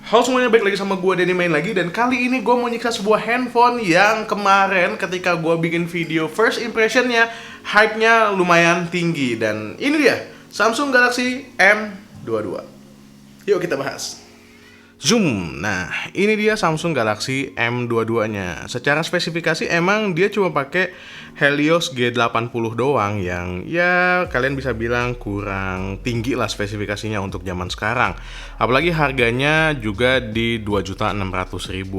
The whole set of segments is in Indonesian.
Halo semuanya, balik lagi sama gue Denny main lagi. Dan kali ini gue mau nyiksa sebuah handphone yang kemarin ketika gue bikin video first impressionnya, hype-nya lumayan tinggi. Dan ini dia, Samsung Galaxy M22. Yuk kita bahas. Zoom. Nah, ini dia Samsung Galaxy M22-nya. Secara spesifikasi emang dia cuma pakai Helios G80 doang yang ya kalian bisa bilang kurang tinggi lah spesifikasinya untuk zaman sekarang. Apalagi harganya juga di 2.600.000.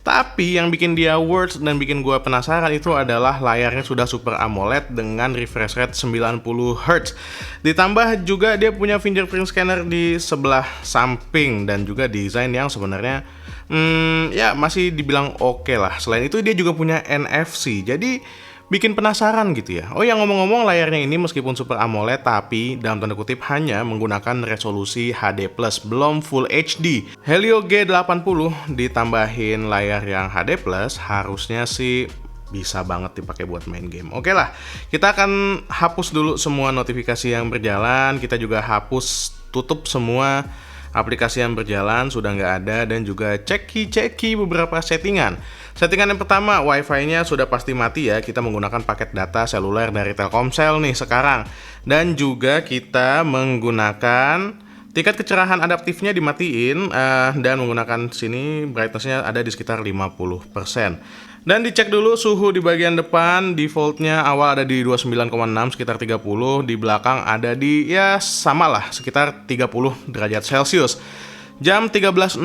Tapi yang bikin dia worth dan bikin gua penasaran itu adalah layarnya sudah Super AMOLED dengan refresh rate 90Hz. Ditambah juga dia punya fingerprint scanner di sebelah samping dan juga desain yang sebenarnya ya masih dibilang oke lah. Selain itu dia juga punya NFC, jadi bikin penasaran gitu ya. Oh ya, ngomong-ngomong, layarnya ini meskipun Super AMOLED tapi dalam tanda kutip hanya menggunakan resolusi HD+, belum Full HD. Helio G80 ditambahin layar yang HD+, harusnya sih bisa banget dipakai buat main game. Oke lah, kita akan hapus dulu semua notifikasi yang berjalan. Kita juga hapus tutup semua aplikasi yang berjalan, sudah nggak ada, dan juga ceki beberapa settingan. Settingan yang pertama, wifi-nya sudah pasti mati ya. Kita menggunakan paket data seluler dari Telkomsel nih sekarang. Dan juga kita menggunakan tingkat kecerahan adaptifnya dimatiin dan menggunakan sini brightness-nya ada di sekitar 50%. Dan dicek dulu suhu di bagian depan, defaultnya awal ada di 29,6 sekitar 30, di belakang ada di ya sama lah sekitar 30 derajat Celcius. Jam 13.06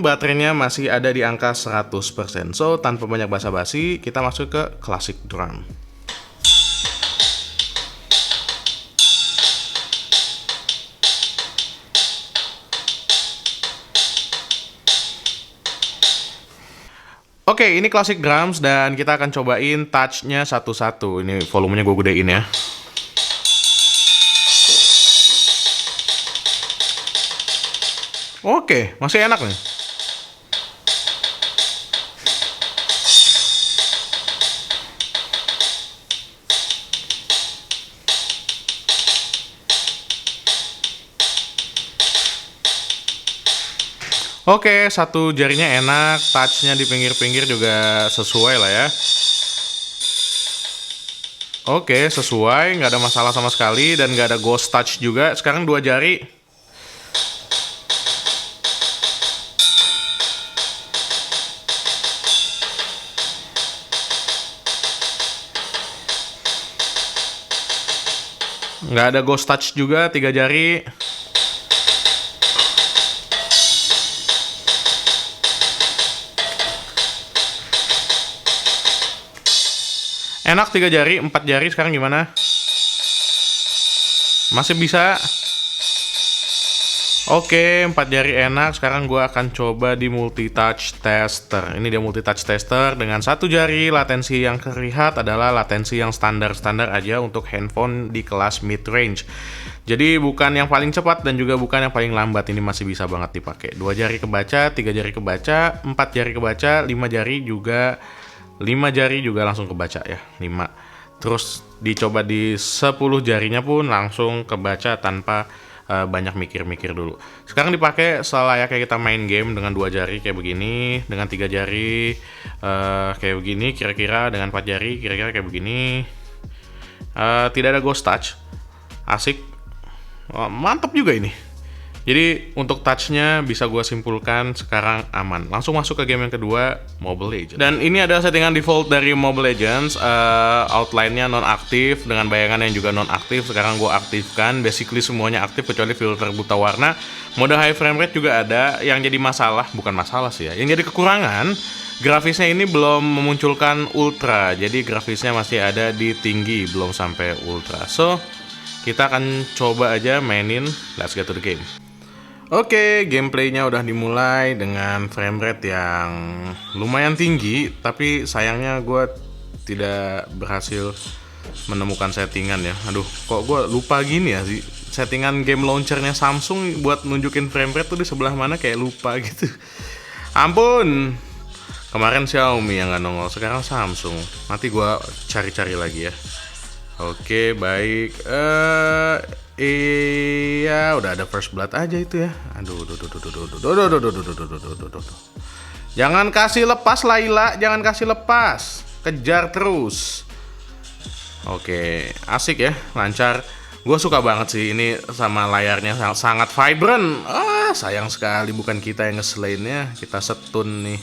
baterainya masih ada di angka 100%. So tanpa banyak basa-basi kita masuk ke classic drum. Oke, ini classic drums dan kita akan cobain touch-nya satu-satu. Ini volumenya gue gedein ya. Oke, masih enak nih. Oke, satu jarinya enak, touch-nya di pinggir-pinggir juga sesuai lah ya. Oke, sesuai, nggak ada masalah sama sekali dan nggak ada ghost touch juga. Sekarang dua jari. Nggak ada ghost touch juga, tiga jari. Enak tiga jari, empat jari sekarang gimana? Masih bisa. Oke, empat jari enak. Sekarang gue akan coba di multi-touch tester. Ini dia multi-touch tester dengan satu jari. Latensi yang terlihat adalah latensi yang standar-standar aja untuk handphone di kelas mid-range. Jadi bukan yang paling cepat dan juga bukan yang paling lambat. Ini masih bisa banget dipakai. Dua jari kebaca, tiga jari kebaca, empat jari kebaca, lima jari juga langsung kebaca ya, 5. Terus dicoba di 10 jarinya pun langsung kebaca tanpa banyak mikir-mikir dulu. Sekarang dipakai selayaknya kita main game dengan dua jari kayak begini, dengan tiga jari kayak begini, kira-kira dengan 4 jari kira-kira kayak begini. Tidak ada ghost touch, asik, mantap juga ini. Jadi untuk touch-nya bisa gue simpulkan sekarang aman. Langsung masuk ke game yang kedua, Mobile Legends. Dan ini adalah settingan default dari Mobile Legends. Outline-nya non-aktif dengan bayangan yang juga non-aktif. Sekarang gue aktifkan. Basically semuanya aktif kecuali filter buta warna. Mode high frame rate juga ada. Yang jadi masalah, bukan masalah sih ya, yang jadi kekurangan, grafisnya ini belum memunculkan ultra. Jadi grafisnya masih ada di tinggi, belum sampai ultra. So kita akan coba aja mainin. Let's get to the game. Oke, gameplaynya udah dimulai dengan frame rate yang lumayan tinggi, tapi sayangnya gue tidak berhasil menemukan settingan ya. Aduh, kok gue lupa gini ya sih. Settingan game launchernya Samsung buat nunjukin frame rate tuh di sebelah mana kayak lupa gitu. Ampun, kemarin Xiaomi yang nggak nongol, sekarang Samsung. Nanti gue cari-cari lagi ya. Oke, baik. Iya, udah ada first blood aja itu ya. Aduh, duh, duh, duh, duh, duh, duh, duh, duh, duh, duh, duh, duh, duh, duh, duh. Jangan kasih lepas Layla, jangan kasih lepas. Kejar terus. Oke, asik ya, lancar. Gue suka banget sih ini sama layarnya sangat vibrant. Sayang sekali bukan kita yang ngeselainnya, kita setun nih.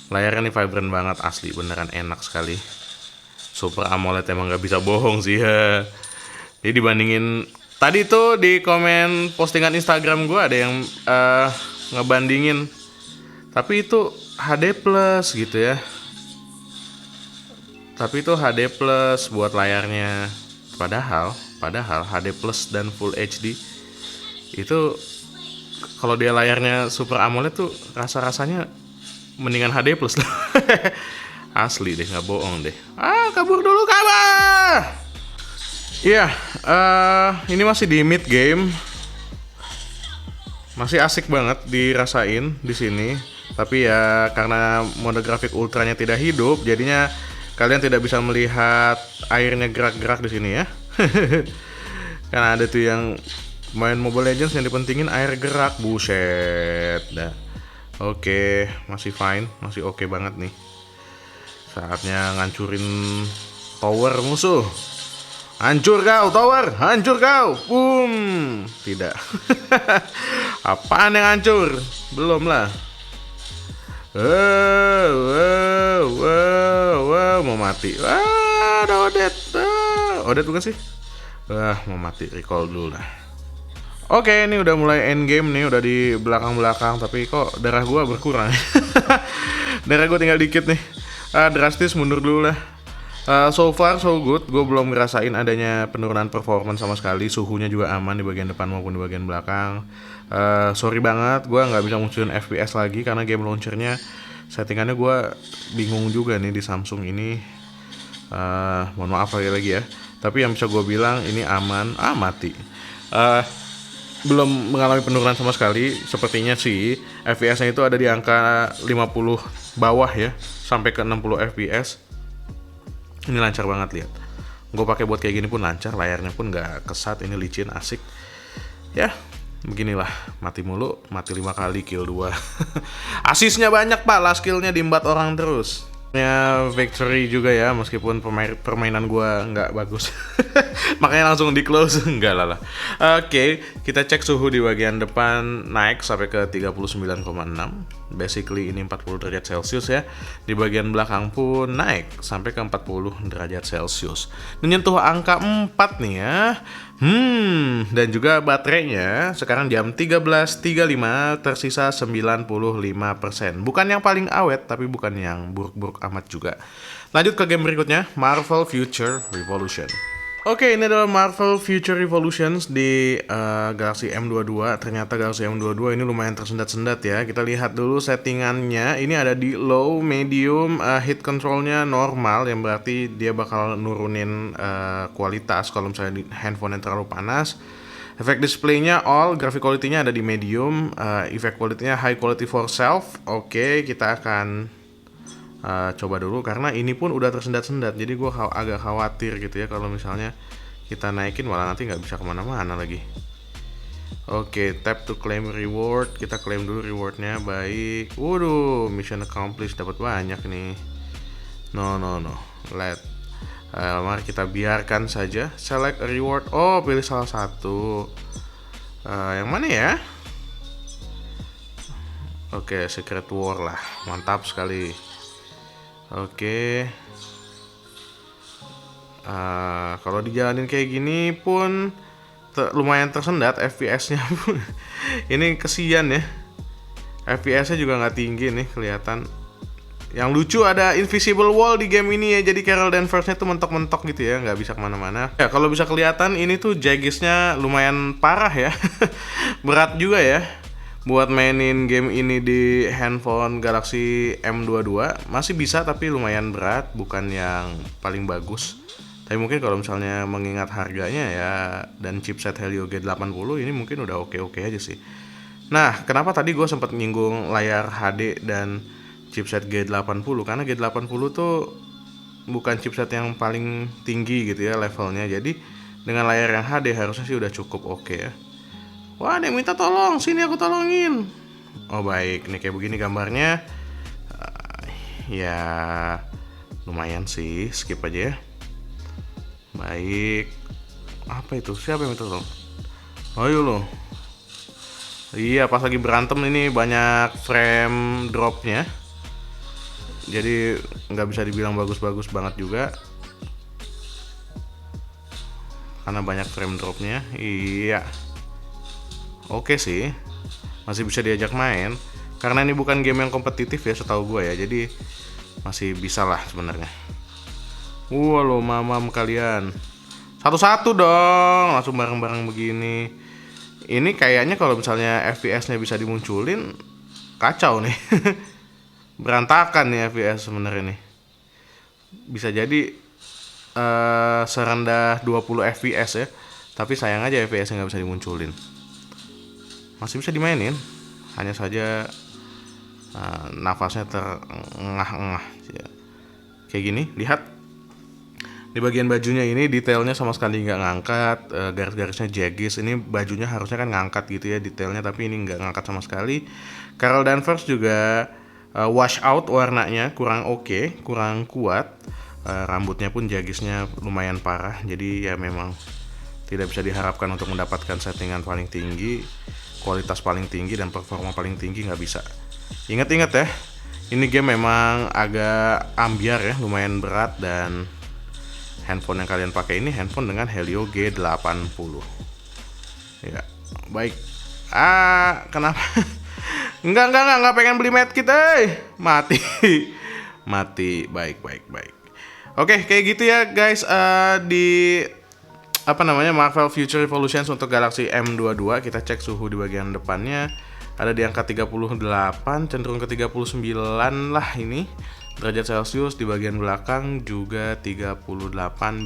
Layarnya nih vibrant banget, asli beneran enak sekali. Super AMOLED emang nggak bisa bohong sih ya. Jadi dibandingin tadi tuh di komen postingan Instagram gue ada yang ngebandingin, tapi itu HD plus gitu ya. Tapi itu HD plus buat layarnya. Padahal HD plus dan Full HD itu kalau dia layarnya Super AMOLED tuh rasa-rasanya mendingan HD plus lah. Asli deh, nggak bohong deh. Kabur dulu kabur. Iya, ini masih di mid game, masih asik banget dirasain di sini. Tapi ya karena mode grafik ultranya tidak hidup, jadinya kalian tidak bisa melihat airnya gerak-gerak di sini ya. Karena ada tuh yang main Mobile Legends yang dipentingin air gerak, buset. Dah. Oke, masih fine, masih oke banget nih. Saatnya ngancurin tower musuh. Hancur kau tower, hancur kau. Boom. Tidak. Apaan yang hancur? Belum lah. Wow, mau mati. Ada Odet. Odet bukan sih? Mau mati, recall dulu lah. Oke, ini udah mulai end game nih, udah di belakang-belakang, tapi kok darah gua berkurang. Darah gua tinggal dikit nih. Drastis mundur dulu lah. So far so good, gue belum ngerasain adanya penurunan performance sama sekali. Suhunya juga aman di bagian depan maupun di bagian belakang. Sorry banget, gue nggak bisa munculin FPS lagi karena game launchernya settingannya gue bingung juga nih di Samsung ini. Mohon maaf lagi ya. Tapi yang bisa gue bilang ini aman. Mati. Belum mengalami penurunan sama sekali. Sepertinya sih FPS-nya itu ada di angka 50 bawah ya, sampai ke 60 FPS. Ini lancar banget, lihat. Gue pakai buat kayak gini pun lancar, layarnya pun nggak kesat, ini licin, asik. Ya, beginilah, mati mulu, mati 5 kali, kill 2. Asisnya banyak pak, last skillnya diembat orang terus. Ya, victory juga ya, meskipun permainan gue nggak bagus. Makanya langsung di close, enggak lah. Oke, kita cek suhu di bagian depan naik sampai ke 39,6. Basically ini 40 derajat Celcius ya. Di bagian belakang pun naik sampai ke 40 derajat Celcius. Menyentuh angka 4 nih ya. Dan juga baterainya sekarang jam 13.35 tersisa 95%. Bukan yang paling awet, tapi bukan yang buruk-buruk amat juga. Lanjut ke game berikutnya, Marvel Future Revolution. Oke, ini adalah Marvel Future Revolutions di Galaxy M22. Ternyata Galaxy M22 ini lumayan tersendat-sendat ya. Kita lihat dulu settingannya. Ini ada di low, medium, heat controlnya normal, yang berarti dia bakal nurunin kualitas kalau misalnya di handphone yang terlalu panas. Efek displaynya all, graphic quality-nya ada di medium, effect quality-nya high quality for self. Oke, kita akan coba dulu karena ini pun udah tersendat-sendat, jadi gue agak khawatir gitu ya kalau misalnya kita naikin malah nanti nggak bisa kemana-mana lagi. Oke, tap to claim reward, kita claim dulu rewardnya. Baik, waduh, mission accomplished, dapat banyak nih. No, mari kita biarkan saja. Select a reward, pilih salah satu. Yang mana ya? Oke, Secret War lah, mantap sekali. Oke, kalau dijalanin kayak gini pun lumayan tersendat FPS-nya pun. Ini kesian ya, FPS-nya juga nggak tinggi nih kelihatan. Yang lucu ada invisible wall di game ini ya, jadi Carol Danvers-nya tuh mentok-mentok gitu ya, nggak bisa kemana-mana. Ya kalau bisa kelihatan ini tuh jaggisnya lumayan parah ya. Berat juga ya buat mainin game ini di handphone Galaxy M22. Masih bisa tapi lumayan berat, bukan yang paling bagus. Tapi mungkin kalau misalnya mengingat harganya ya dan chipset Helio G80 ini mungkin udah oke-oke aja sih. Nah, kenapa tadi gue sempat nyinggung layar HD dan chipset G80? Karena G80 tuh bukan chipset yang paling tinggi gitu ya levelnya. Jadi Dengan layar yang HD harusnya sih udah cukup oke ya. Wah, ada yang minta tolong, sini aku tolongin. Oh baik, nih kayak begini gambarnya. Ya lumayan sih, skip aja ya. Baik. Apa itu? Siapa yang minta tolong? Ayo lo. Iya, pas lagi berantem ini banyak frame dropnya. Jadi nggak bisa dibilang bagus-bagus banget juga. Karena banyak frame dropnya. Iya. Oke sih, masih bisa diajak main. Karena ini bukan game yang kompetitif ya setahu gue ya, jadi masih bisa lah sebenarnya. Wah lo mamam kalian, satu-satu dong, langsung bareng-bareng begini. Ini kayaknya kalau misalnya FPS-nya bisa dimunculin, kacau nih. Berantakan nih FPS sebenarnya nih. Bisa jadi serendah 20 FPS ya, tapi sayang aja FPS-nya nggak bisa dimunculin. Masih bisa dimainin, hanya saja nafasnya terengah-engah. Kayak gini, lihat di bagian bajunya ini detailnya sama sekali nggak ngangkat, garis-garisnya jagged. Ini bajunya harusnya kan ngangkat gitu ya detailnya, tapi ini nggak ngangkat sama sekali. Carol Danvers juga wash out warnanya, kurang oke, kurang kuat. Rambutnya pun jaggednya lumayan parah, jadi ya memang tidak bisa diharapkan untuk mendapatkan settingan paling tinggi, kualitas paling tinggi, dan performa paling tinggi, nggak bisa. Ingat-ingat ya, ini game memang agak ambiar ya, lumayan berat, dan handphone yang kalian pakai ini handphone dengan Helio G80. Ya, baik. Kenapa? Enggak pengen beli medkit, mati. Mati. Baik. Oke, kayak gitu ya guys, di Marvel Future Revolutions untuk Galaxy M22. Kita cek suhu di bagian depannya ada di angka 38, cenderung ke 39 lah ini derajat Celcius. Di bagian belakang juga 38,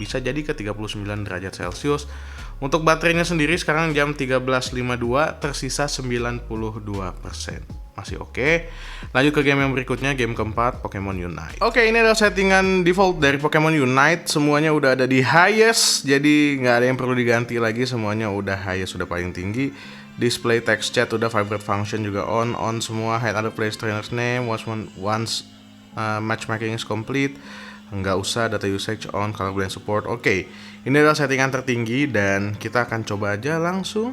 bisa jadi ke 39 derajat Celcius. Untuk baterainya sendiri sekarang jam 13.52, tersisa 92%. Masih oke. Lanjut ke game yang berikutnya, game keempat, Pokemon Unite. Oke, ini adalah settingan default dari Pokemon Unite. Semuanya udah ada di highest, jadi nggak ada yang perlu diganti lagi. Semuanya udah highest, sudah paling tinggi. Display text chat udah, vibrate function juga on semua. Hide other players trainer's name once matchmaking is complete. Nggak usah, data usage on, color blend support. Oke, ini adalah settingan tertinggi dan kita akan coba aja langsung.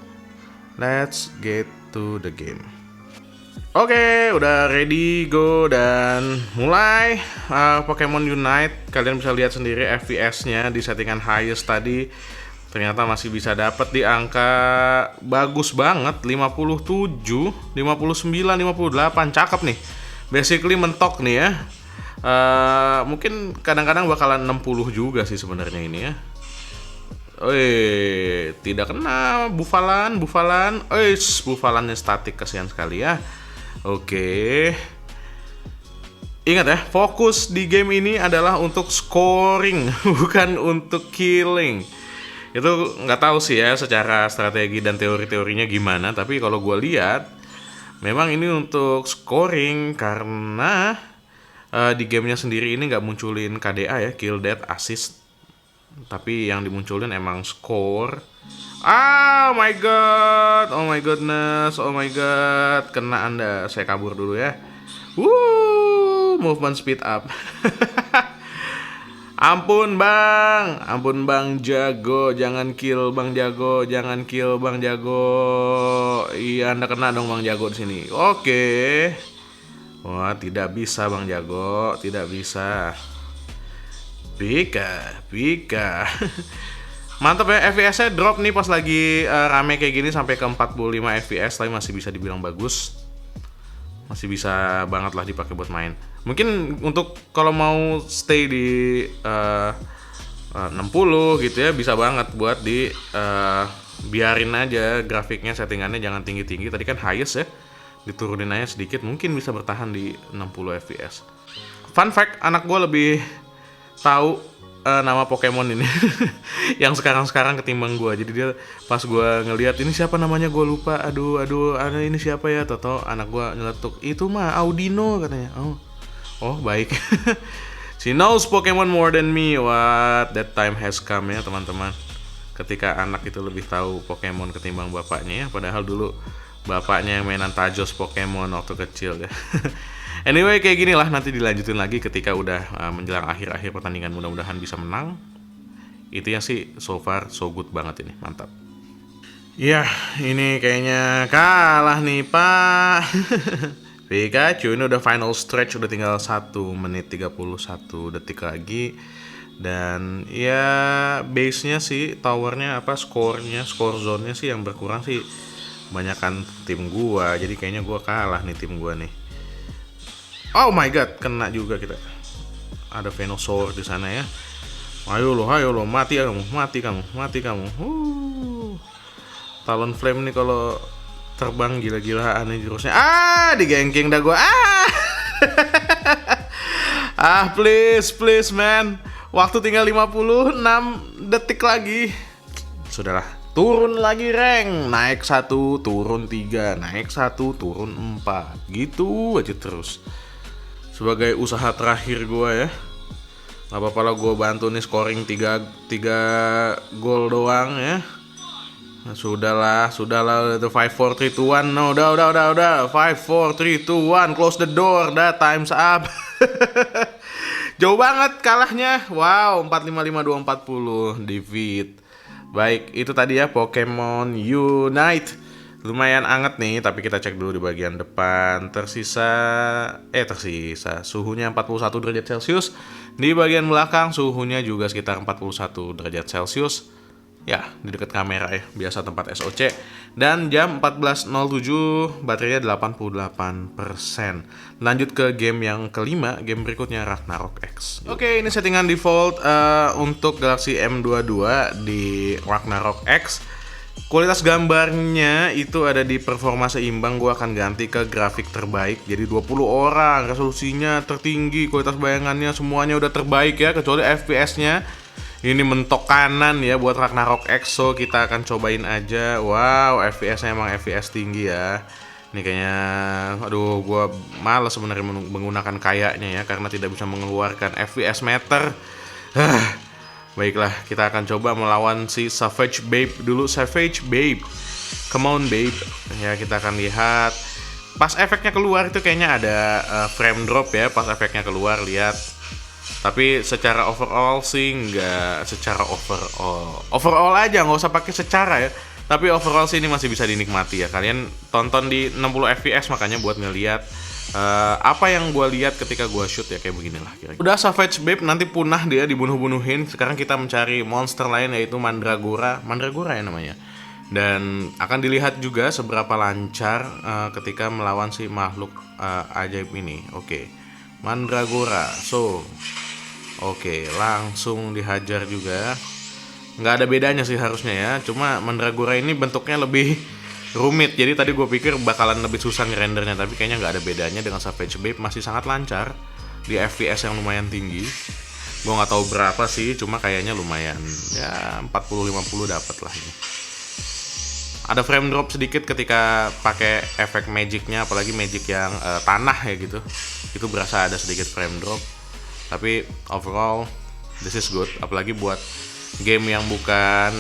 Let's get to the game. Oke, udah ready, go, dan mulai. Pokemon Unite, kalian bisa lihat sendiri FPS-nya di settingan highest tadi ternyata masih bisa dapat di angka bagus banget, 57, 59, 58, cakep nih. Basically mentok nih ya. Mungkin kadang-kadang bakalan 60 juga sih sebenarnya ini ya. Tidak kena bufalan. Bufalannya statik, kasihan sekali ya. Oke. Ingat ya, fokus di game ini adalah untuk scoring, bukan untuk killing. Itu nggak tahu sih ya secara strategi dan teori-teorinya gimana, tapi kalau gue lihat memang ini untuk scoring karena di gamenya sendiri ini nggak munculin KDA ya, kill death assist, tapi yang dimunculin emang score. Oh my god, oh my goodness, oh my god, kena Anda. Saya kabur dulu ya. Movement speed up. Ampun bang jago, jangan kill bang jago, Iya, Anda kena dong bang jago di sini. Oke. Wah, tidak bisa bang jago, tidak bisa. Pika. Mantap ya, FPS-nya drop nih pas lagi rame kayak gini sampai ke 45 FPS, tapi masih bisa dibilang bagus. Masih bisa banget lah dipakai buat main. Mungkin untuk kalau mau stay di 60 gitu ya, bisa banget buat di biarin aja grafiknya, settingannya jangan tinggi-tinggi. Tadi kan highest ya, diturunin aja sedikit, mungkin bisa bertahan di 60 FPS. Fun fact, anak gue lebih tahu nama Pokemon ini yang sekarang ketimbang gue. Jadi dia pas gue ngelihat ini siapa namanya gue lupa. Aduh, ini siapa ya? Toto anak gue nyeletuk, itu mah Audino katanya. Oh baik. She knows Pokemon more than me. What that time has come ya teman-teman. ketika anak itu lebih tahu Pokemon ketimbang bapaknya ya, padahal dulu bapaknya yang mainan tajos Pokemon waktu kecil ya. Anyway, kayak gini lah, nanti dilanjutin lagi ketika udah menjelang akhir-akhir pertandingan, mudah-mudahan bisa menang. Itu yang sih so far so good banget ini, mantap. Ya, ini kayaknya kalah nih Pak. Pikachu ini udah final stretch, udah tinggal 1 menit 31 detik lagi. Dan ya base-nya sih, towernya apa, skornya, skor zone-nya sih yang berkurang sih banyakan tim gua. Jadi kayaknya gua kalah nih, tim gua nih. Oh my god, kena juga kita. Ada Venusaur di sana ya. Ayo lo, mati kamu. Talon Flame nih kalau terbang gila-gilaan nih jurusnya. Digengking dah gua. Please man. Waktu tinggal 56 detik lagi. Sudahlah, turun lagi rank. Naik 1, turun 3, naik 1, turun 4. Gitu aja terus. Sebagai usaha terakhir gue ya. Gak apa-apa lah, gue bantu nih scoring 3 gol doang ya. Nah, sudahlah, itu 5 4 3 2 1. No, udah. 5 4 3 2 1, close the door, dah time's up. Jauh banget kalahnya. Wow, 455 240 defeat. Baik, itu tadi ya Pokemon Unite. Lumayan anget nih, tapi kita cek dulu di bagian depan. Tersisa suhunya 41 derajat Celcius. Di bagian belakang suhunya juga sekitar 41 derajat Celcius. Ya, di dekat kamera ya, biasa tempat SOC. Dan jam 14.07, baterainya 88%. Lanjut ke game yang kelima, game berikutnya Ragnarok X. Oke, ini settingan default untuk Galaxy M22 di Ragnarok X. Kualitas gambarnya itu ada di performa seimbang. Gue akan ganti ke grafik terbaik, jadi 20 orang, resolusinya tertinggi, kualitas bayangannya semuanya udah terbaik ya, kecuali FPS-nya. Ini mentok kanan ya buat Ragnarok X, so kita akan cobain aja. Wow, FPS-nya emang FPS tinggi ya. Ini kayaknya, aduh, gue males sebenarnya menggunakan kayaknya ya, karena tidak bisa mengeluarkan FPS meter. Baiklah, kita akan coba melawan si Savage Babe dulu. Savage Babe, come on Babe. Ya, kita akan lihat. Pas efeknya keluar itu kayaknya ada frame drop ya, pas efeknya keluar, lihat. Tapi secara overall sih nggak, secara overall aja, nggak usah pakai secara ya. Tapi overall sih ini masih bisa dinikmati ya. Kalian tonton di 60 fps makanya buat ngeliat apa yang gue lihat ketika gue shoot ya, kayak beginilah kira-kira. Udah Savage Babe nanti punah dia, dibunuh-bunuhin. Sekarang kita mencari monster lain yaitu Mandragora ya namanya. Dan akan dilihat juga seberapa lancar ketika melawan si makhluk ajaib ini. Oke. Mandragora. Oke, langsung dihajar juga. Nggak ada bedanya sih harusnya ya. Cuma Mandragora ini bentuknya lebih rumit. Jadi tadi gue pikir bakalan lebih susah ngerendernya, tapi kayaknya nggak ada bedanya dengan Savage Babe. Masih sangat lancar di FPS yang lumayan tinggi. Gue nggak tahu berapa sih, cuma kayaknya lumayan. Ya 40-50 dapat lah ini. Ada frame drop sedikit ketika pakai efek magicnya, apalagi magic yang tanah ya gitu. Itu berasa ada sedikit frame drop. Tapi overall this is good, apalagi buat game yang bukan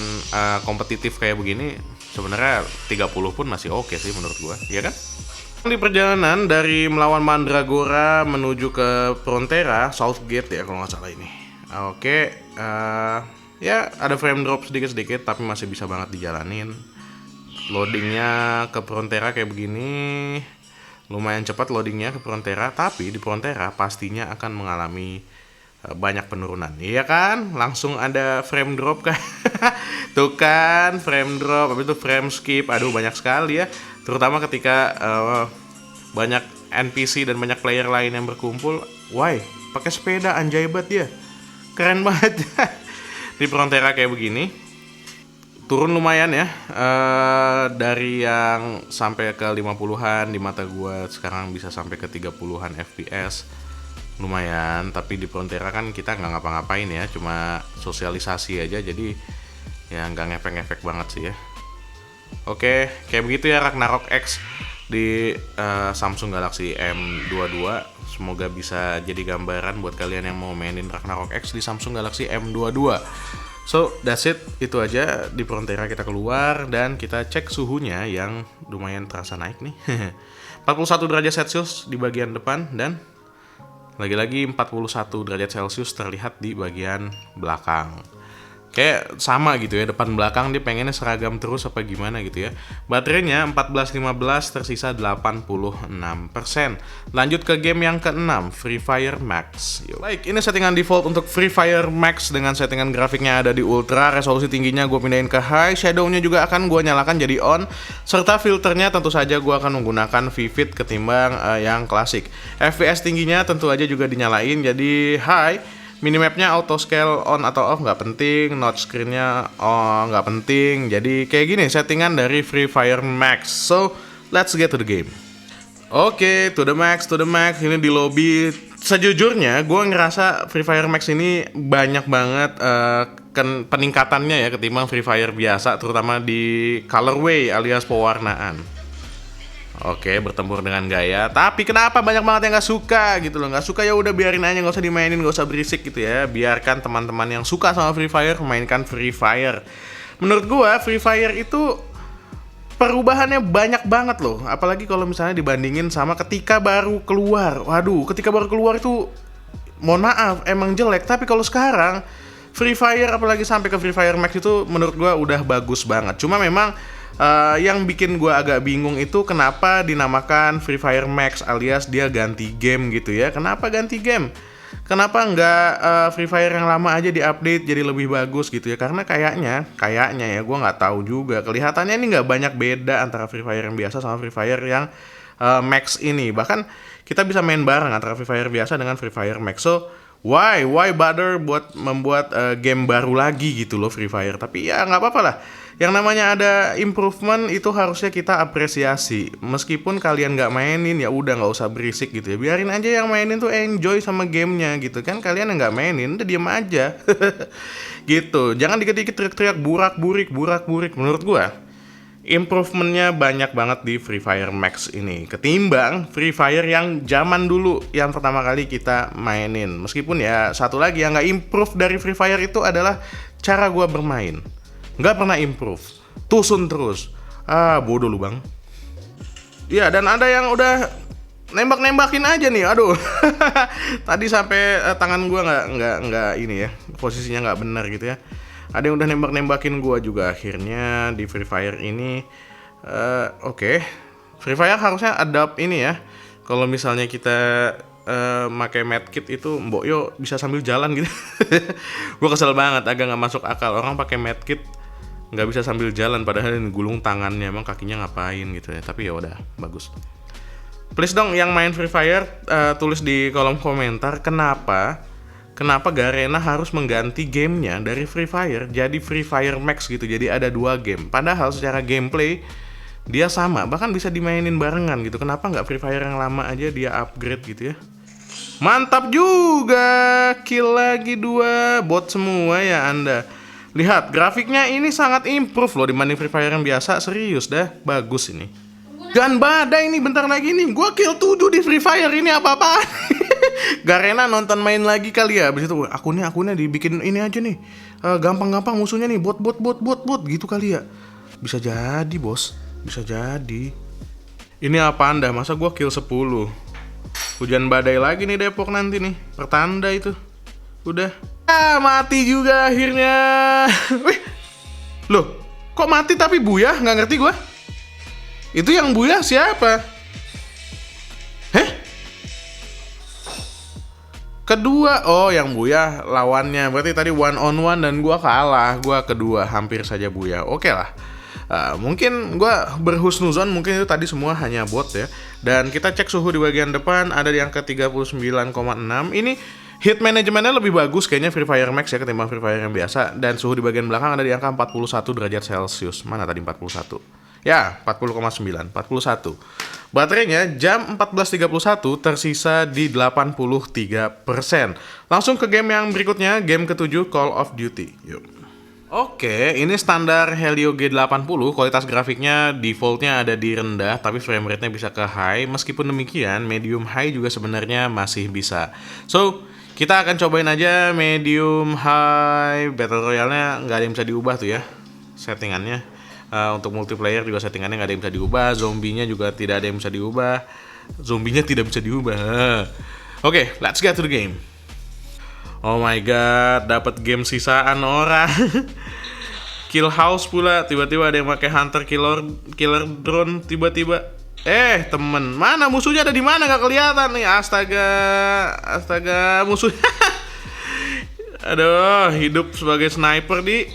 kompetitif kayak begini. Sebenarnya 30 pun masih oke sih menurut gua, ya kan? Di perjalanan dari melawan Mandragora menuju ke Frontera, Southgate ya kalau nggak salah ini. Oke, ya ada frame drop sedikit-sedikit, tapi masih bisa banget dijalanin. Loadingnya ke Frontera kayak begini. Lumayan cepat loadingnya ke Frontera, tapi di Frontera pastinya akan mengalami banyak penurunan, iya kan? Langsung ada frame drop kan? Tuh kan, frame drop, habis itu frame skip, aduh banyak sekali ya. Terutama ketika banyak NPC dan banyak player lain yang berkumpul. Why? Pakai sepeda, anjay banget dia. Keren banget. Di Frontera kayak begini. Turun lumayan ya, dari yang sampai ke 50-an di mata gue, sekarang bisa sampai ke 30-an fps. Lumayan, tapi di Frontera kan kita nggak ngapa-ngapain ya, cuma sosialisasi aja, jadi ya nggak ngefek-ngefek banget sih ya. Oke, kayak begitu ya Ragnarok X di Samsung Galaxy M22. Semoga bisa jadi gambaran buat kalian yang mau mainin Ragnarok X di Samsung Galaxy M22. So that's it, itu aja di Frontera. Kita keluar dan kita cek suhunya yang lumayan terasa naik nih. 41 derajat Celcius di bagian depan dan lagi-lagi 41 derajat Celcius terlihat di bagian belakang. Kayak sama gitu ya, depan belakang dia pengennya seragam terus apa gimana gitu ya. Baterainya 1415, tersisa 86%. Lanjut ke game yang ke-6, Free Fire Max. Baik, ini settingan default untuk Free Fire Max dengan settingan grafiknya ada di ultra, resolusi tingginya gue pindahin ke high, shadownya juga akan gue nyalakan jadi on, serta filternya tentu saja gue akan menggunakan vivid ketimbang yang klasik. FPS tingginya tentu aja juga dinyalain jadi high. Minimapnya auto scale on atau off nggak penting, notch screennya nggak penting. Jadi kayak gini settingan dari Free Fire Max. So let's get to the game. Oke, to the max. Ini di lobby. Sejujurnya gue ngerasa Free Fire Max ini banyak banget peningkatannya ya ketimbang Free Fire biasa, terutama di colorway alias pewarnaan. Oke, bertempur dengan gaya. Tapi kenapa banyak banget yang nggak suka gitu loh? Nggak suka ya udah biarin aja, nggak usah dimainin, nggak usah berisik gitu ya. Biarkan teman-teman yang suka sama Free Fire mainkan Free Fire. Menurut gua Free Fire itu perubahannya banyak banget loh. Apalagi kalau misalnya dibandingin sama ketika baru keluar. Waduh, ketika baru keluar itu mohon maaf emang jelek. Tapi kalau sekarang Free Fire apalagi sampai ke Free Fire Max itu menurut gua udah bagus banget. Cuma memang yang bikin gue agak bingung itu kenapa dinamakan Free Fire Max alias dia ganti game gitu ya. Kenapa ganti game? Kenapa nggak Free Fire yang lama aja diupdate jadi lebih bagus gitu ya? Karena kayaknya ya gue nggak tahu juga. Kelihatannya ini nggak banyak beda antara Free Fire yang biasa sama Free Fire yang Max ini. Bahkan kita bisa main bareng antara Free Fire biasa dengan Free Fire Max. So why bother buat membuat game baru lagi gitu loh Free Fire. Tapi ya nggak apa-apa lah. Yang namanya ada improvement itu harusnya kita apresiasi. Meskipun kalian nggak mainin ya udah nggak usah berisik gitu ya. Biarin aja yang mainin tuh enjoy sama gamenya gitu kan. Kalian yang nggak mainin udah diem aja. Gitu. Jangan dikit-dikit teriak-teriak burak-burik. Menurut gua improvementnya banyak banget di Free Fire Max ini ketimbang Free Fire yang zaman dulu yang pertama kali kita mainin. Meskipun ya satu lagi yang nggak improve dari Free Fire itu adalah cara gua bermain. Nggak pernah improve, tusun terus. Bodoh lu bang. Iya, dan ada yang udah nembak-nembakin aja nih, aduh. Tadi sampai tangan gua nggak ini ya, posisinya nggak benar gitu ya. Ada yang udah nembak-nembakin gua juga akhirnya di Free Fire ini. Oke. Free Fire harusnya adapt ini ya. Kalau misalnya kita pakai medkit itu mbok yo bisa sambil jalan gitu. Gue kesel banget, agak nggak masuk akal orang pakai medkit nggak bisa sambil jalan padahal ini gulung tangannya, emang kakinya ngapain gitu ya. Tapi ya udah bagus. Please dong yang main Free Fire tulis di kolom komentar kenapa Garena harus mengganti gamenya dari Free Fire jadi Free Fire Max gitu. Jadi ada 2 game. Padahal secara gameplay dia sama, bahkan bisa dimainin barengan gitu. Kenapa nggak Free Fire yang lama aja dia upgrade gitu ya? Mantap juga, kill lagi 2, bot semua ya Anda. Lihat, grafiknya ini sangat improve loh dibanding Free Fire yang biasa, serius dah, bagus ini. Gun badai ini bentar lagi nih, gua kill 7 di Free Fire ini apa-apaan. Garena nonton main lagi kali ya, abis itu akunnya dibikin ini aja nih. Gampang-gampang musuhnya nih, bot gitu kali ya. Bisa jadi bos. Bisa jadi. Ini apa Anda? Masa gua kill 10? Hujan badai lagi nih Depok nanti nih. Pertanda itu. Udah. Mati juga akhirnya. Wih. Loh, kok mati tapi buyah? Nggak ngerti gua. Itu yang buyah siapa? Kedua, yang buyah lawannya. Berarti tadi 1-on-1 dan gua kalah. Gua kedua, hampir saja buyah. Oke lah. Mungkin gue berhusnuzon, mungkin itu tadi semua hanya bot ya. Dan kita cek suhu di bagian depan ada di angka 39,6. Ini hit manajemennya lebih bagus kayaknya Free Fire Max ya ketimbang Free Fire yang biasa. Dan suhu di bagian belakang ada di angka 41 derajat Celcius. Mana tadi 41? Ya, 40,9, 41. Baterainya jam 14.31 tersisa di 83%. Langsung ke game yang berikutnya, game ke-7 Call of Duty. Yuk. Oke, ini standar Helio G80, kualitas grafiknya defaultnya ada di rendah, tapi framerate-nya bisa ke high. Meskipun demikian, medium high juga sebenarnya masih bisa. So, Kita akan cobain aja medium high. Battle Royale-nya nggak ada yang bisa diubah tuh ya settingannya. Untuk multiplayer juga settingannya nggak ada yang bisa diubah. Zombinya juga tidak ada yang bisa diubah. Zombinya tidak bisa diubah. Oke, let's get to the game. Oh my god, dapat game sisaan orang. Kill house pula, tiba-tiba ada yang pakai hunter killer drone tiba-tiba. Temen, mana musuhnya, ada di mana, nggak kelihatan nih. Astaga, musuh. Aduh, hidup sebagai sniper di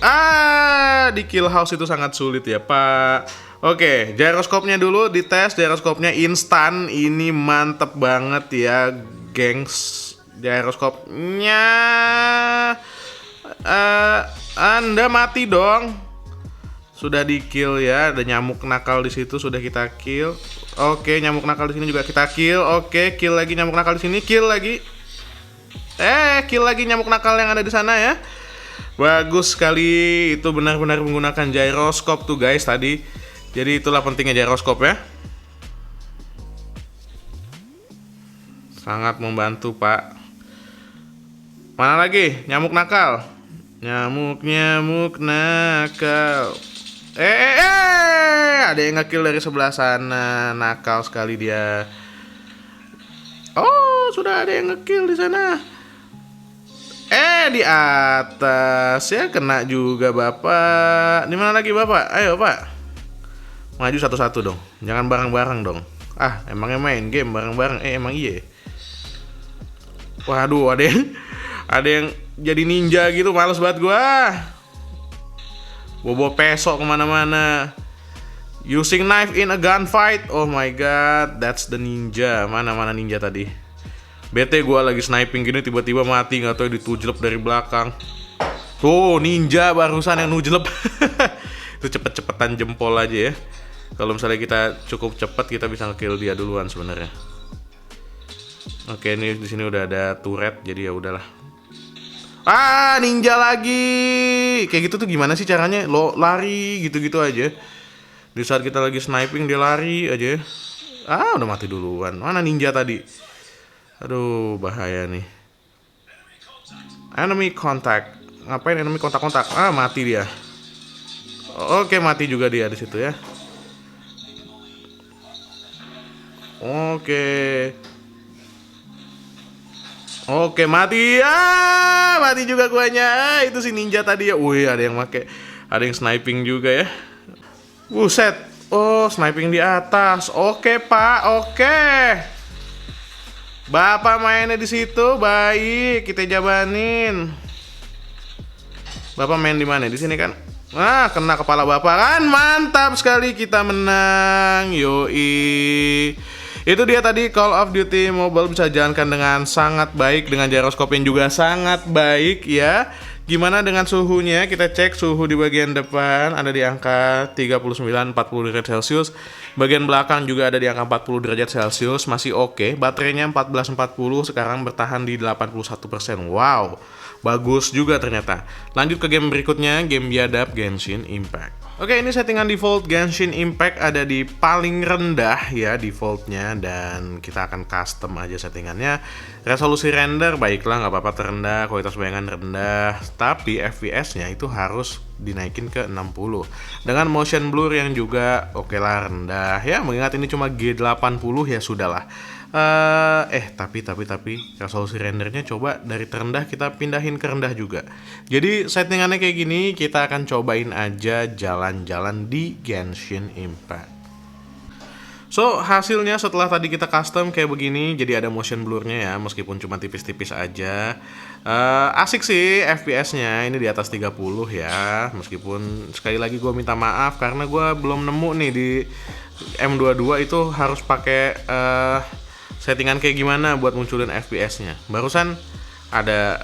kill house itu sangat sulit ya, Pak. Oke, gyroscope-nya dulu dites. Gyroscope-nya instan, ini mantep banget ya, gengs. Gyroscope-nya Anda mati dong. Sudah di kill ya, ada nyamuk nakal di situ, sudah kita kill. Oke, nyamuk nakal di sini juga kita kill. Oke, kill lagi nyamuk nakal di sini, kill lagi. Kill lagi nyamuk nakal yang ada di sana ya. Bagus sekali, itu benar-benar menggunakan gyroscope tuh guys tadi. Jadi itulah pentingnya gyroscope ya. Sangat membantu, Pak. Mana lagi? Nyamuk nakal. Nyamuk nakal. Ada yang nge-kill dari sebelah sana. Nakal sekali dia. Oh, sudah ada yang nge-kill di sana. Di atas ya, kena juga Bapak. Di mana lagi Bapak? Ayo, Pak. Maju satu-satu dong. Jangan bareng-bareng dong. Emangnya main game bareng-bareng? Emang iya. Waduh, ada yang jadi ninja gitu, males banget gua. Bobo pesok kemana-mana. Using knife in a gunfight. Oh my god, that's the ninja. Mana ninja tadi? Bete gua lagi sniping gini tiba-tiba mati, nggak tahu ditujlep dari belakang. Tuh ninja barusan yang nujlep. Itu cepet-cepetan jempol aja ya. Kalau misalnya kita cukup cepat, kita bisa nge-kill dia duluan sebenarnya. Oke, ini di sini udah ada turret, jadi ya udahlah. Ninja lagi. Kayak gitu tuh gimana sih caranya? Lo lari gitu-gitu aja. Di saat kita lagi sniping dia lari aja. Udah mati duluan. Mana ninja tadi? Aduh, bahaya nih. Enemy contact. Ngapain enemy kontak-kontak? Mati dia. Oke, mati juga dia di situ ya. Oke, mati. Mati juga guanya. Itu si ninja tadi ya. Wih, ada yang sniping juga ya. Buset. Oh, sniping di atas. Oke, Pak. Oke. Bapak mainnya di situ. Baik, kita jabanin. Bapak main di mana? Di sini kan? Kena kepala Bapak kan. Mantap sekali, kita menang. Yoi. Itu dia tadi Call of Duty Mobile, bisa jalankan dengan sangat baik, dengan gyroscope yang juga sangat baik ya. Gimana dengan suhunya? Kita cek suhu di bagian depan ada di angka 39-40 derajat Celcius. Bagian belakang juga ada di angka 40 derajat Celcius, masih oke. Baterainya 1440, sekarang bertahan di 81%. Wow, bagus juga ternyata. Lanjut ke game berikutnya, game biadab Genshin Impact. Oke, ini settingan default Genshin Impact ada di paling rendah ya defaultnya, dan kita akan custom aja settingannya. Resolusi render baiklah, nggak apa-apa terendah, kualitas bayangan rendah, tapi FPS-nya itu harus dinaikin ke 60 dengan motion blur yang juga oke lah rendah ya, mengingat ini cuma G80 ya sudahlah. Tapi resolusi rendernya coba dari terendah kita pindahin ke rendah juga. Jadi settingannya kayak gini, kita akan cobain aja jalan-jalan di Genshin Impact. So, hasilnya setelah tadi kita custom kayak begini, jadi ada motion blurnya ya, meskipun cuma tipis-tipis aja. Asik sih FPS-nya, ini di atas 30 ya. Meskipun sekali lagi gue minta maaf karena gue belum nemu nih di M22 itu harus pakai settingan kayak gimana buat munculin FPS-nya. Barusan ada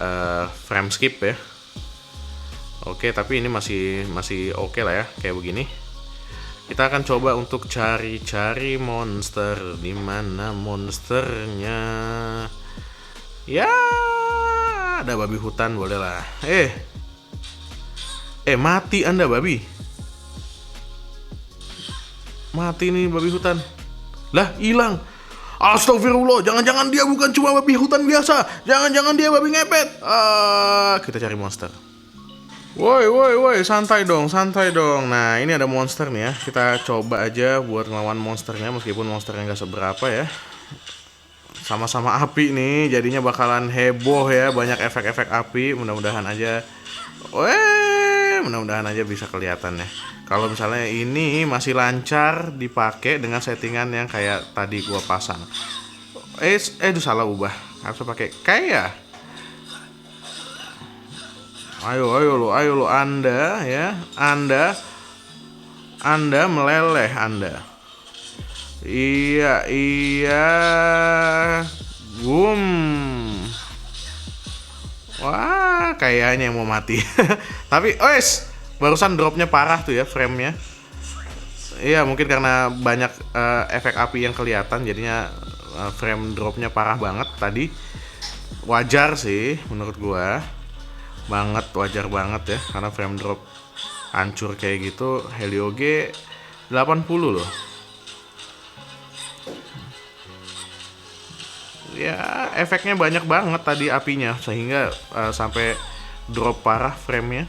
frame skip ya. Oke, tapi ini masih oke lah ya, kayak begini. Kita akan coba untuk cari-cari monster. Di mana monsternya? Ya, ada babi hutan, boleh lah. Mati Anda babi. Mati nih babi hutan. Lah, hilang. Astagfirullah, jangan-jangan dia bukan cuma babi hutan biasa. Jangan-jangan dia babi ngepet. Kita cari monster. Woi, santai dong. Nah, ini ada monster nih ya. Kita coba aja buat ngelawan monsternya, meskipun monsternya nggak seberapa ya. Sama-sama api nih, jadinya bakalan heboh ya. Banyak efek-efek api, mudah-mudahan aja bisa kelihatan ya. Kalau misalnya ini masih lancar dipakai dengan settingan yang kayak tadi gua pasang. Itu salah ubah. Harus pakai kayak. Ayo lo Anda ya. Anda meleleh Anda. Iya. Boom. Wah, kayaknya mau mati. Tapi, barusan dropnya parah tuh ya frame-nya. Iya, mungkin karena banyak efek api yang kelihatan, jadinya frame dropnya parah banget tadi. Wajar sih, menurut gua. Wajar banget ya, karena frame drop hancur kayak gitu. Helio G 80 loh. Ya, efeknya banyak banget tadi apinya, sehingga sampai drop parah frame-nya.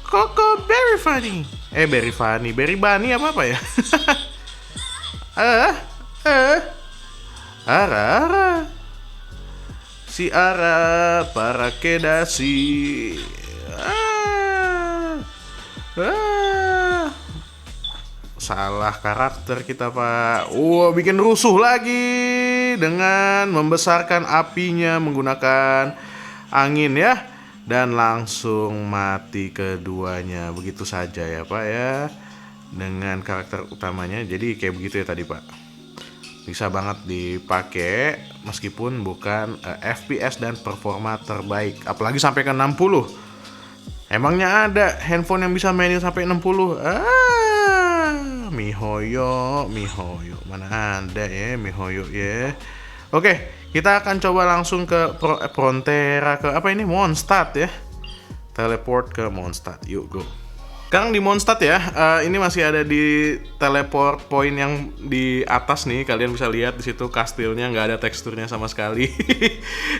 Koko Berry Funny. Berry Bunny apa ya? Ara. Si Ara para kedasi. Salah karakter kita, Pak. Bikin rusuh lagi dengan membesarkan apinya menggunakan angin ya. Dan langsung mati keduanya. Begitu saja ya, Pak ya. Dengan karakter utamanya. Jadi kayak begitu ya tadi, Pak. Bisa banget dipakai meskipun bukan FPS dan performa terbaik. Apalagi sampai ke 60. Emangnya ada handphone yang bisa mainin sampai 60? Mihoyo. Mana ada ya Mihoyo ya. Oke, kita akan coba langsung ke Frontera, ke apa ini? Mondstadt ya. Teleport ke Mondstadt. Yuk, go. Sekarang di Mondstadt ya. Ini masih ada di teleport point yang di atas nih. Kalian bisa lihat di situ kastilnya nggak ada teksturnya sama sekali.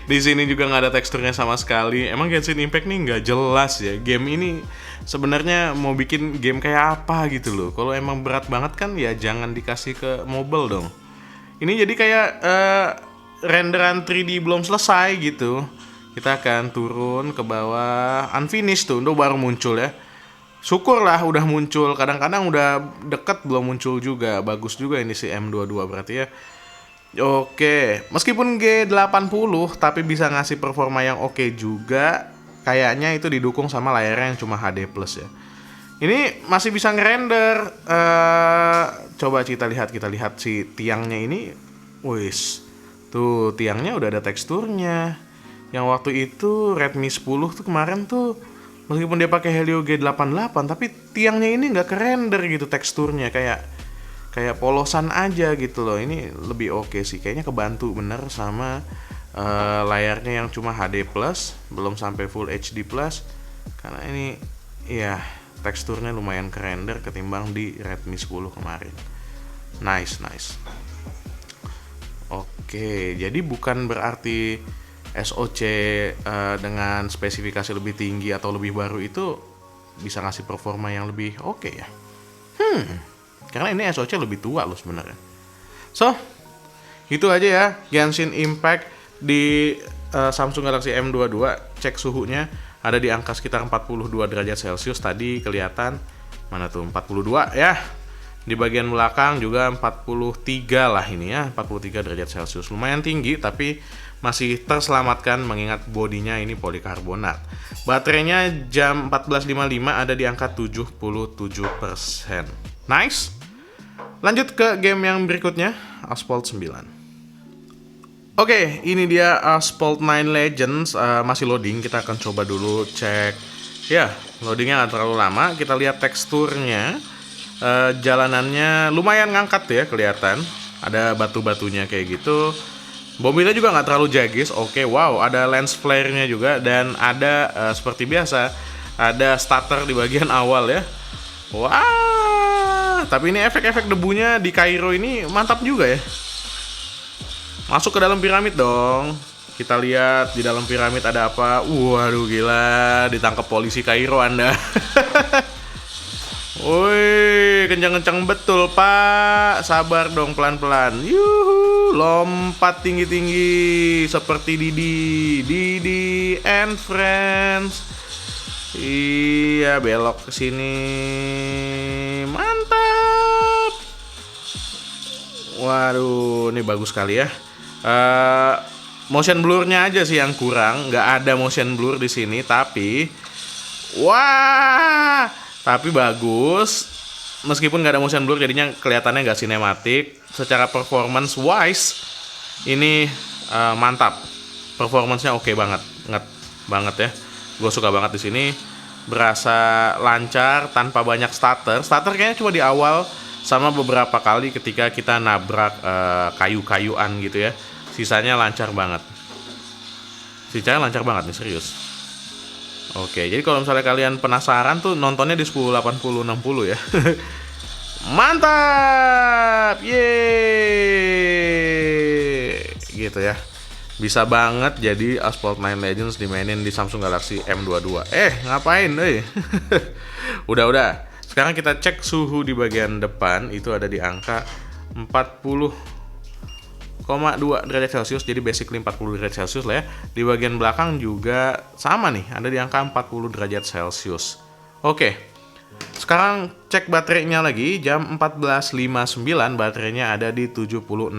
Di sini juga nggak ada teksturnya sama sekali. Emang Genshin Impact nih nggak jelas ya. Game ini sebenarnya mau bikin game kayak apa gitu loh. Kalau emang berat banget kan ya jangan dikasih ke mobile dong. Ini jadi kayak renderan 3D belum selesai gitu. Kita akan turun ke bawah. Unfinished tuh, itu baru muncul ya. Syukurlah udah muncul. Kadang-kadang udah deket belum muncul juga. Bagus juga ini si M22 berarti ya. Oke, meskipun G80 tapi bisa ngasih performa yang oke juga. Kayaknya itu didukung sama layarnya yang cuma HD+ ya. Ini masih bisa ngerender. Coba kita lihat si tiangnya ini. Wis. Tuh tiangnya udah ada teksturnya. Yang waktu itu Redmi 10 tuh kemarin tuh meskipun dia pakai Helio G88 tapi tiangnya ini nggak kerender gitu teksturnya, kayak polosan aja gitu loh. Ini lebih oke sih. Kayaknya kebantu bener sama layarnya yang cuma HD+, belum sampai Full HD+. Karena ini ya teksturnya lumayan kerender ketimbang di Redmi 10 kemarin. Nice. Oke, jadi bukan berarti SoC dengan spesifikasi lebih tinggi atau lebih baru itu bisa ngasih performa yang lebih oke ya. Karena ini SoC lebih tua loh sebenarnya. So, itu aja ya Genshin Impact di Samsung Galaxy M22. Cek suhunya ada di angka sekitar 42 derajat Celcius. Tadi kelihatan mana tuh 42 ya. Di bagian belakang juga 43 lah ini ya, 43 derajat Celcius. Lumayan tinggi tapi masih terselamatkan mengingat bodinya ini polikarbonat. Baterainya jam 14.55 ada di angka 77%. Nice. Lanjut ke game yang berikutnya, Asphalt 9. Oke, ini dia Asphalt 9 Legends. Masih loading, kita akan coba dulu cek. Ya, loadingnya nggak terlalu lama. Kita lihat teksturnya. Jalanannya lumayan ngangkat ya, kelihatan. Ada batu-batunya kayak gitu. Mobilnya juga nggak terlalu jagis. Oke, wow, ada lens flare-nya juga. Dan ada, seperti biasa, ada starter di bagian awal ya. Wah, tapi ini efek-efek debunya di Cairo ini mantap juga ya. Masuk ke dalam piramid dong. Kita lihat di dalam piramid ada apa. Waduh gila, ditangkap polisi Kairo Anda. Woi, kencang-kencang betul Pak. Sabar dong, pelan-pelan. Yuhu, lompat tinggi-tinggi seperti Didi and Friends. Iya, belok ke sini. Mantap. Waduh, ini bagus sekali ya. Motion blurnya aja sih yang kurang, nggak ada motion blur di sini, tapi wah, tapi bagus. Meskipun nggak ada motion blur, jadinya kelihatannya nggak sinematik. Secara performance wise, ini mantap. Performance-nya oke banget, banget ya. Gue suka banget di sini. Berasa lancar tanpa banyak stutter. Stutter kayaknya cuma di awal sama beberapa kali ketika kita nabrak kayu-kayuan gitu ya. Sisanya lancar banget. Nih, serius. Oke, jadi kalau misalnya kalian penasaran tuh nontonnya di 1080-60 ya. Mantap! Yeay! Gitu ya. Bisa banget jadi Asphalt 9 Legends dimainin di Samsung Galaxy M22. Ngapain, euy? Udah. Sekarang kita cek suhu di bagian depan, itu ada di angka 40,2 derajat Celcius, jadi basically 40 derajat Celcius lah ya. Di bagian belakang juga sama nih, ada di angka 40 derajat Celcius. Oke, sekarang cek baterainya lagi, jam 14.59 baterainya ada di 76%.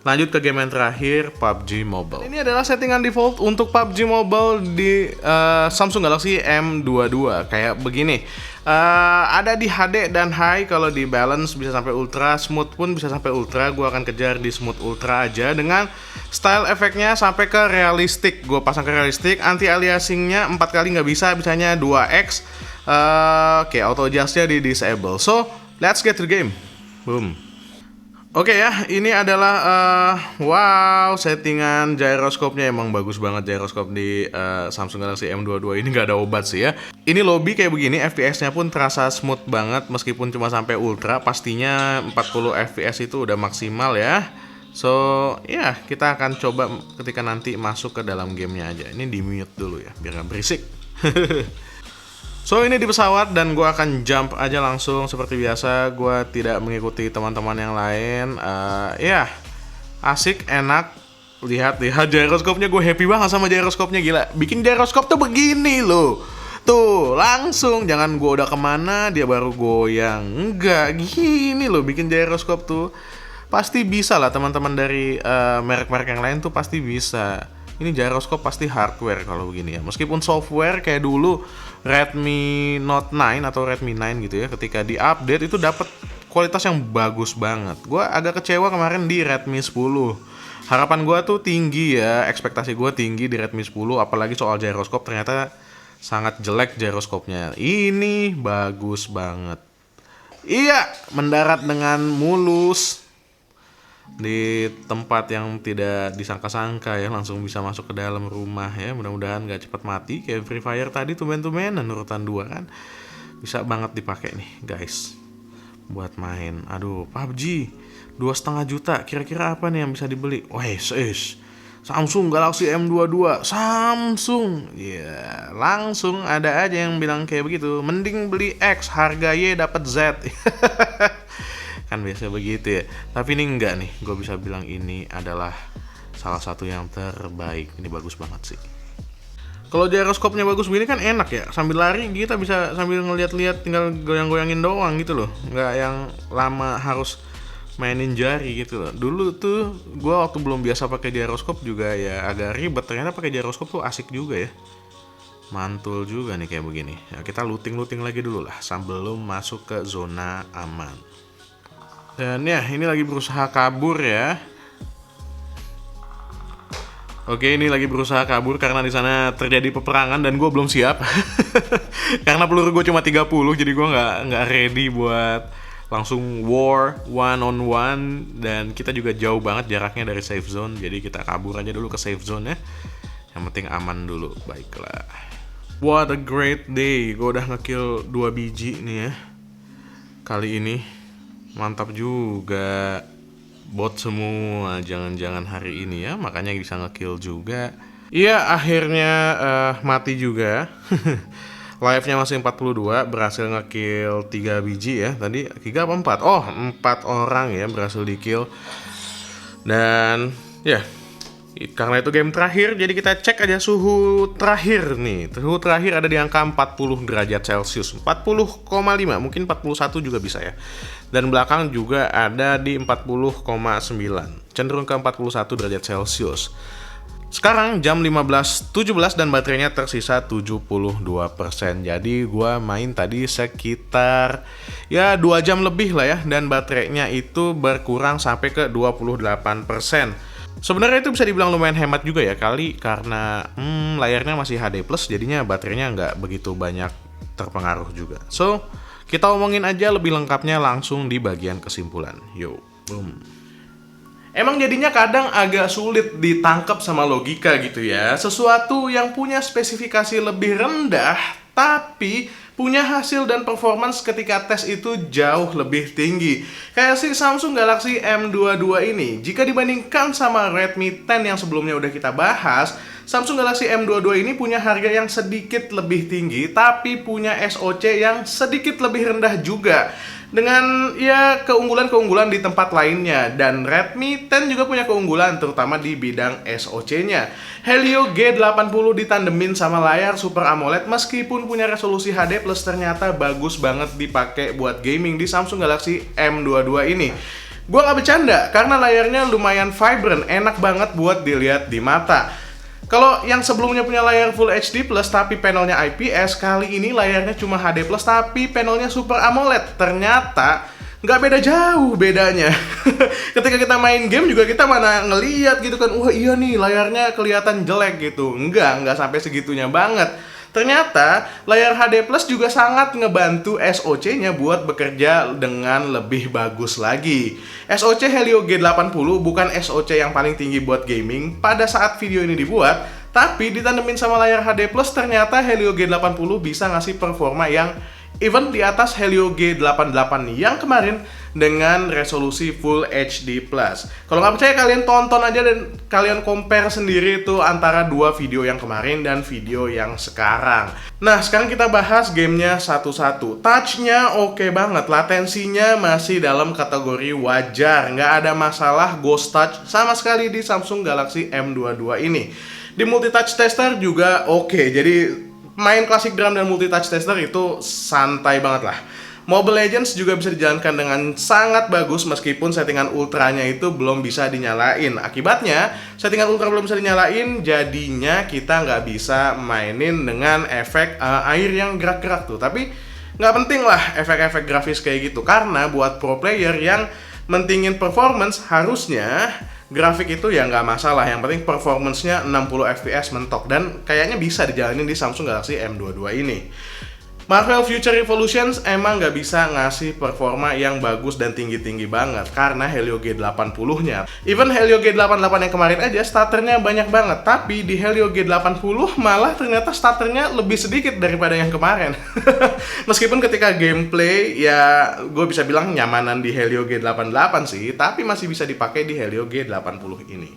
Lanjut ke game yang terakhir, PUBG Mobile. Ini adalah settingan default untuk PUBG Mobile di Samsung Galaxy M22. Kayak begini, ada di HD dan High. Kalau di balance bisa sampai ultra, smooth pun bisa sampai ultra. Gue akan kejar di smooth ultra aja, dengan style efeknya sampai ke realistik. Gue pasang ke realistik. Anti aliasingnya 4 kali nggak bisa, bisanya 2x. Oke, auto adjustnya di disable. So let's get to the game. Boom. Oke ya, ini adalah wow, settingan gyroscope-nya emang bagus banget. Gyroscope di Samsung Galaxy M22 ini nggak ada obat sih ya. Ini lobby kayak begini, FPS-nya pun terasa smooth banget meskipun cuma sampai ultra. Pastinya 40 FPS itu udah maksimal ya. So ya, kita akan coba ketika nanti masuk ke dalam gamenya aja. Ini di mute dulu ya, biar nggak berisik. So ini di pesawat dan gue akan jump aja langsung seperti biasa. Gue tidak mengikuti teman-teman yang lain. Ya, asik, enak. Lihat gyroscope-nya, gue happy banget sama gyroscope-nya, gila. Bikin gyroscope tuh begini loh. Tuh, langsung, jangan gue udah kemana dia baru goyang. Enggak, gini loh bikin gyroscope tuh. Pasti bisa lah teman-teman dari merek-merek yang lain tuh pasti bisa. Ini gyroscope pasti hardware kalau begini ya. Meskipun software kayak dulu Redmi Note 9 atau Redmi 9 gitu ya, ketika di-update itu dapat kualitas yang bagus banget. Gue agak kecewa kemarin di Redmi 10. Harapan gue tuh tinggi ya, ekspektasi gue tinggi di Redmi 10, apalagi soal gyroscope, ternyata sangat jelek gyroscope-nya. Ini bagus banget. Iya, mendarat dengan mulus di tempat yang tidak disangka-sangka ya, langsung bisa masuk ke dalam rumah ya. Mudah-mudahan gak cepat mati kayak Free Fire tadi, tumben-tumbenan urutan 2 kan. Bisa banget dipakai nih guys buat main. Aduh, PUBG 2,5 juta, kira-kira apa nih yang bisa dibeli? Samsung Galaxy M22, Samsung. Ya, langsung ada aja yang bilang kayak begitu. Mending beli X, harga Y dapat Z. Kan biasa begitu ya. Tapi ini enggak nih, gue bisa bilang ini adalah salah satu yang terbaik. Ini bagus banget sih. Kalau gyroscope-nya bagus begini kan enak ya. Sambil lari kita bisa sambil ngeliat-liat, tinggal goyang-goyangin doang gitu loh. Nggak yang lama harus mainin jari gitu loh. Dulu tuh gue waktu belum biasa pakai gyroscope juga ya agak ribet. Ternyata pakai gyroscope tuh asik juga ya. Mantul juga nih kayak begini. Ya, kita looting-looting lagi dulu lah sebelum masuk ke zona aman. Dan ya, ini lagi berusaha kabur ya. Oke, ini lagi berusaha kabur karena di sana terjadi peperangan dan gue belum siap. Karena peluru gue cuma 30, jadi gue nggak ready buat langsung war one on one, dan kita juga jauh banget jaraknya dari safe zone, jadi kita kabur aja dulu ke safe zone ya. Yang penting aman dulu, baiklah. What a great day, gue udah ngekill 2 biji nih ya kali ini. Mantap juga. bot semua, jangan-jangan hari ini ya, makanya bisa ngekill juga. Iya, akhirnya mati juga. Live-nya masih 42, berhasil ngekill 3 biji ya. Tadi 3 apa 4? Oh, 4 orang ya berhasil di-kill. Dan ya, karena itu game terakhir, jadi kita cek aja suhu terakhir nih. Suhu terakhir ada di angka 40 derajat Celcius, 40,5, mungkin 41 juga bisa ya. Dan belakang juga ada di 40,9, cenderung ke 41 derajat Celcius. Sekarang jam 15.17 dan baterainya tersisa 72%. Jadi gua main tadi sekitar ya 2 jam lebih lah ya, dan baterainya itu berkurang sampai ke 28%. Sebenarnya itu bisa dibilang lumayan hemat juga ya, kali karena layarnya masih HD+, jadinya baterainya nggak begitu banyak terpengaruh juga. So, kita omongin aja lebih lengkapnya langsung di bagian kesimpulan. Yo, boom. Emang jadinya kadang agak sulit ditangkap sama logika gitu ya. Sesuatu yang punya spesifikasi lebih rendah, tapi punya hasil dan performance ketika tes itu jauh lebih tinggi. Kayak si Samsung Galaxy M22 ini, jika dibandingkan sama Redmi 10 yang sebelumnya udah kita bahas, Samsung Galaxy M22 ini punya harga yang sedikit lebih tinggi, tapi punya SoC yang sedikit lebih rendah juga, dengan ya keunggulan-keunggulan di tempat lainnya. Dan Redmi 10 juga punya keunggulan terutama di bidang SoC-nya. Helio G80 ditandemin sama layar Super AMOLED, meskipun punya resolusi HD+, ternyata bagus banget dipakai buat gaming di Samsung Galaxy M22 ini. Gua nggak bercanda, karena layarnya lumayan vibrant, enak banget buat dilihat di mata. Kalau yang sebelumnya punya layar Full HD+, tapi panelnya IPS, kali ini layarnya cuma HD+, tapi panelnya Super AMOLED. Ternyata nggak beda jauh bedanya. Ketika kita main game juga kita mana ngeliat gitu kan, wah iya nih layarnya kelihatan jelek gitu. Nggak sampai segitunya banget. Ternyata layar HD Plus juga sangat ngebantu SoC-nya buat bekerja dengan lebih bagus lagi. SoC Helio G80 bukan SoC yang paling tinggi buat gaming pada saat video ini dibuat, tapi ditandemin sama layar HD Plus, ternyata Helio G80 bisa ngasih performa yang even di atas Helio G88 yang kemarin dengan resolusi Full HD+. Kalau nggak percaya, kalian tonton aja dan kalian compare sendiri tuh antara dua video yang kemarin dan video yang sekarang. Nah, sekarang kita bahas gamenya satu-satu. Touch-nya oke banget, latensinya masih dalam kategori wajar, nggak ada masalah ghost touch sama sekali di Samsung Galaxy M22 ini. Di multi-touch tester juga oke, jadi main classic drum dan multi-touch tester itu santai banget lah. Mobile Legends juga bisa dijalankan dengan sangat bagus meskipun settingan ultranya itu belum bisa dinyalain. Akibatnya, settingan ultra belum bisa dinyalain, jadinya kita nggak bisa mainin dengan efek air yang gerak-gerak tuh. Tapi nggak penting lah efek-efek grafis kayak gitu, karena buat pro player yang mentingin performance, harusnya grafik itu ya nggak masalah. Yang penting performance-nya 60 fps mentok, dan kayaknya bisa dijalanin di Samsung Galaxy M22 ini. Marvel Future Revolutions emang nggak bisa ngasih performa yang bagus dan tinggi-tinggi banget karena Helio G80-nya. Even Helio G88 yang kemarin aja starternya banyak banget, tapi di Helio G80 malah ternyata starternya lebih sedikit daripada yang kemarin. Meskipun ketika gameplay ya gue bisa bilang nyamanan di Helio G88 sih, tapi masih bisa dipakai di Helio G80 ini.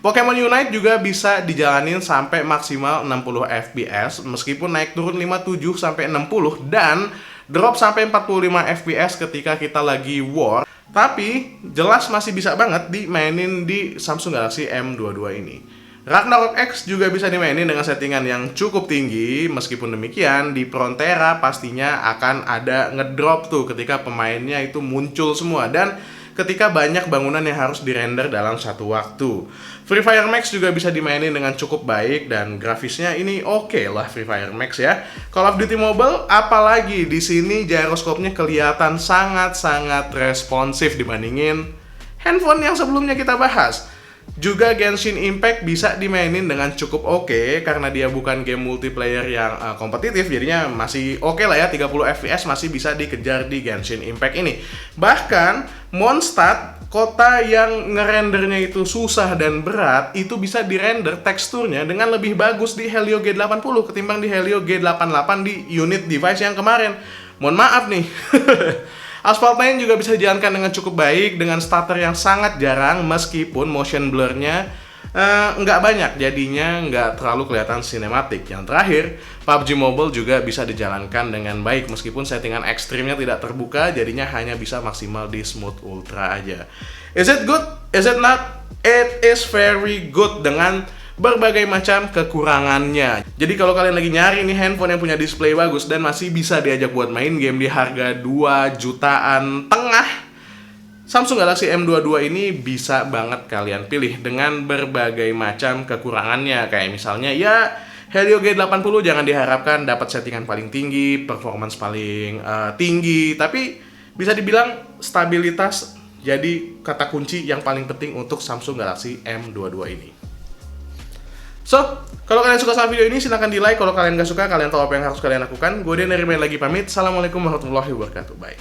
Pokemon Unite juga bisa dijalanin sampai maksimal 60 fps meskipun naik turun 57 sampai 60 dan drop sampai 45 fps ketika kita lagi war. Tapi jelas masih bisa banget dimainin di Samsung Galaxy M22 ini. Ragnarok X juga bisa dimainin dengan settingan yang cukup tinggi. Meskipun demikian, di Frontera pastinya akan ada ngedrop tuh ketika pemainnya itu muncul semua, dan ketika banyak bangunan yang harus dirender dalam satu waktu. Free Fire Max juga bisa dimainin dengan cukup baik dan grafisnya ini oke lah Free Fire Max ya. Call of Duty Mobile apalagi di sini gyroskopnya kelihatan sangat-sangat responsif dibandingin handphone yang sebelumnya kita bahas. Juga Genshin Impact bisa dimainin dengan cukup oke karena dia bukan game multiplayer yang kompetitif, jadinya masih oke lah ya, 30 fps masih bisa dikejar di Genshin Impact ini. Bahkan Mondstadt, kota yang ngerendernya itu susah dan berat, itu bisa dirender teksturnya dengan lebih bagus di Helio G80 ketimbang di Helio G88 di unit device yang kemarin. Mohon maaf nih. Asphalt 9 juga bisa dijalankan dengan cukup baik dengan stutter yang sangat jarang meskipun motion blurnya nggak banyak, jadinya nggak terlalu kelihatan sinematik. Yang terakhir, PUBG Mobile juga bisa dijalankan dengan baik meskipun settingan ekstrimnya tidak terbuka, jadinya hanya bisa maksimal di smooth ultra aja. Is it good? Is it not? It is very good dengan berbagai macam kekurangannya. Jadi kalau kalian lagi nyari nih handphone yang punya display bagus dan masih bisa diajak buat main game di harga 2 jutaan tengah, Samsung Galaxy M22 ini bisa banget kalian pilih dengan berbagai macam kekurangannya. Kayak misalnya ya Helio G80 jangan diharapkan dapat settingan paling tinggi, performance paling tinggi, tapi bisa dibilang stabilitas jadi kata kunci yang paling penting untuk Samsung Galaxy M22 ini. So, kalau kalian suka sama video ini silahkan di like. Kalau kalian gak suka, kalian tahu apa yang harus kalian lakukan. Gue Dian dari Main Lagi pamit. Assalamualaikum warahmatullahi wabarakatuh. Bye.